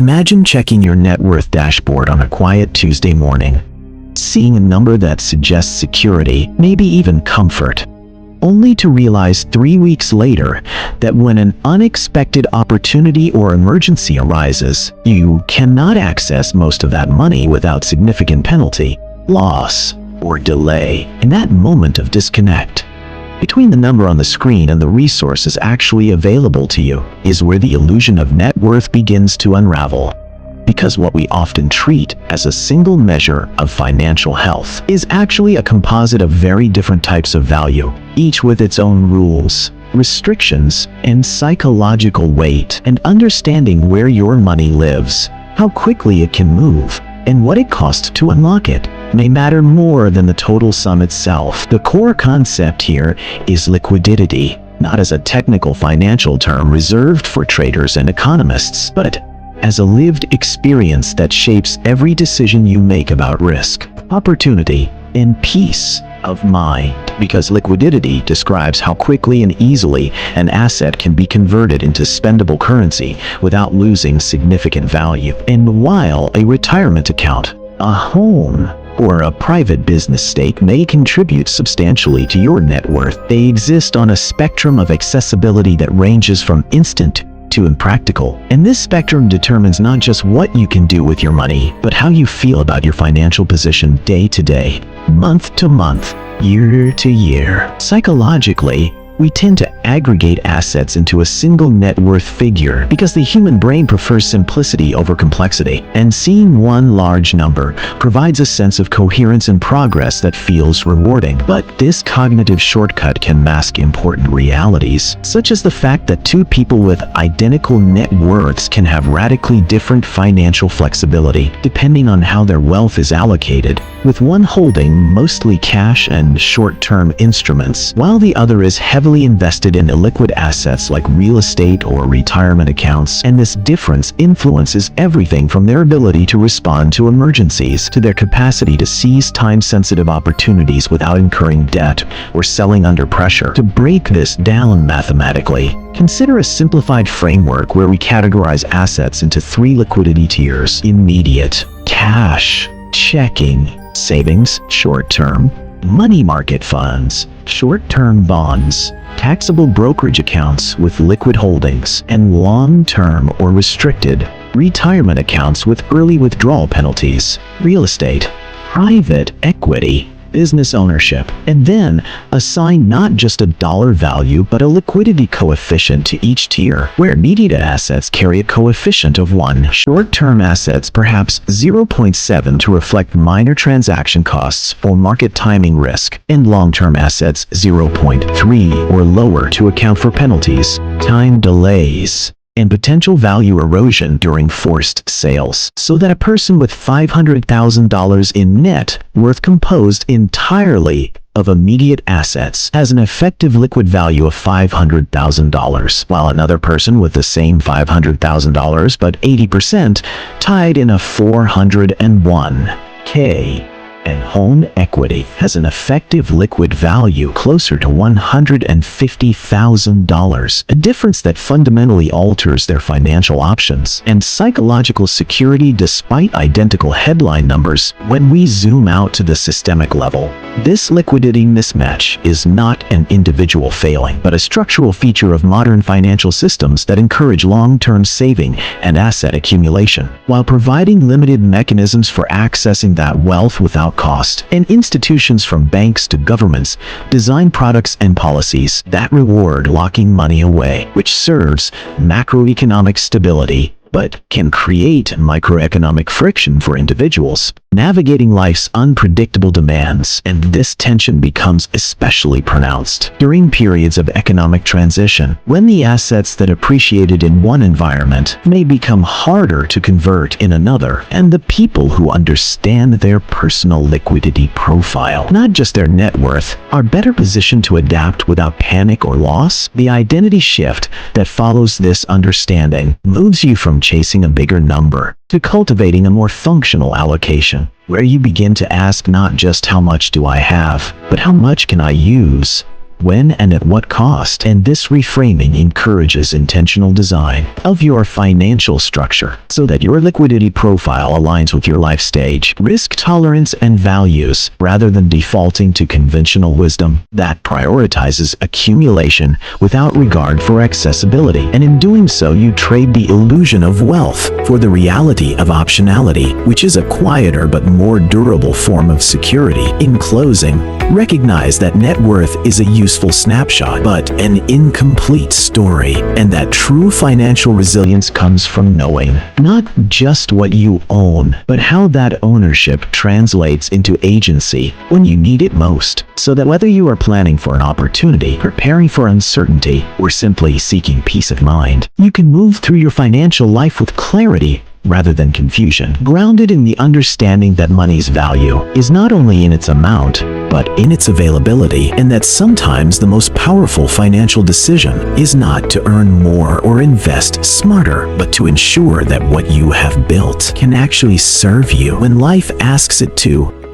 Imagine checking your net worth dashboard on a quiet Tuesday morning, seeing a number that suggests security, maybe even comfort, only to realize 3 weeks later that when an unexpected opportunity or emergency arises, you cannot access most of that money without significant penalty, loss, or delay. In that moment of disconnect between the number on the screen and the resources actually available to you is where the illusion of net worth begins to unravel. Because what we often treat as a single measure of financial health is actually a composite of very different types of value, each with its own rules, restrictions, and psychological weight. And understanding where your money lives, how quickly it can move, and what it costs to unlock it may matter more than the total sum itself. The core concept here is liquidity, not as a technical financial term reserved for traders and economists, but as a lived experience that shapes every decision you make about risk, opportunity, and peace of mind. Because liquidity describes how quickly and easily an asset can be converted into spendable currency without losing significant value. And while a retirement account, a home, or a private business stake may contribute substantially to your net worth, they exist on a spectrum of accessibility that ranges from instant to impractical. And this spectrum determines not just what you can do with your money, but how you feel about your financial position day to day, month to month, year to year. Psychologically, we tend to aggregate assets into a single net worth figure because the human brain prefers simplicity over complexity, and seeing one large number provides a sense of coherence and progress that feels rewarding. But this cognitive shortcut can mask important realities, such as the fact that two people with identical net worths can have radically different financial flexibility depending on how their wealth is allocated, with one holding mostly cash and short-term instruments, while the other is heavily invested in illiquid assets like real estate or retirement accounts. And this difference influences everything from their ability to respond to emergencies to their capacity to seize time-sensitive opportunities without incurring debt or selling under pressure. To break this down mathematically, consider a simplified framework where we categorize assets into 3 liquidity tiers: immediate, cash, checking, savings, short-term, money market funds, short-term bonds, taxable brokerage accounts with liquid holdings, and long-term or restricted retirement accounts with early withdrawal penalties, real estate, private equity, business ownership. And then assign not just a dollar value but a liquidity coefficient to each tier, where immediate assets carry a coefficient of 1, short-term assets perhaps 0.7 to reflect minor transaction costs or market timing risk, and long-term assets 0.3 or lower to account for penalties, time delays, and potential value erosion during forced sales, so that a person with $500,000 in net worth composed entirely of immediate assets has an effective liquid value of $500,000, while another person with the same $500,000 but 80% tied in a $401K and home equity has an effective liquid value closer to $150,000, a difference that fundamentally alters their financial options and psychological security despite identical headline numbers. When we zoom out to the systemic level, this liquidity mismatch is not an individual failing, but a structural feature of modern financial systems that encourage long-term saving and asset accumulation, while providing limited mechanisms for accessing that wealth without cost. And institutions from banks to governments design products and policies that reward locking money away, which serves macroeconomic stability but can create microeconomic friction for individuals navigating life's unpredictable demands. And this tension becomes especially pronounced during periods of economic transition, when the assets that appreciated in one environment may become harder to convert in another, and the people who understand their personal liquidity profile, not just their net worth, are better positioned to adapt without panic or loss. The identity shift that follows this understanding moves you from chasing a bigger number to cultivating a more functional allocation, where you begin to ask not just how much do I have, but how much can I use when and at what cost. And this reframing encourages intentional design of your financial structure so that your liquidity profile aligns with your life stage, risk tolerance, and values, rather than defaulting to conventional wisdom that prioritizes accumulation without regard for accessibility. And in doing so, you trade the illusion of wealth for the reality of optionality, which is a quieter but more durable form of security. In closing, recognize that net worth is a useful snapshot, but an incomplete story, and that true financial resilience comes from knowing not just what you own, but how that ownership translates into agency when you need it most. So that whether you are planning for an opportunity, preparing for uncertainty, or simply seeking peace of mind, you can move through your financial life with clarity rather than confusion, grounded in the understanding that money's value is not only in its amount, but in its availability, and that sometimes the most powerful financial decision is not to earn more or invest smarter, but to ensure that what you have built can actually serve you when life asks it to.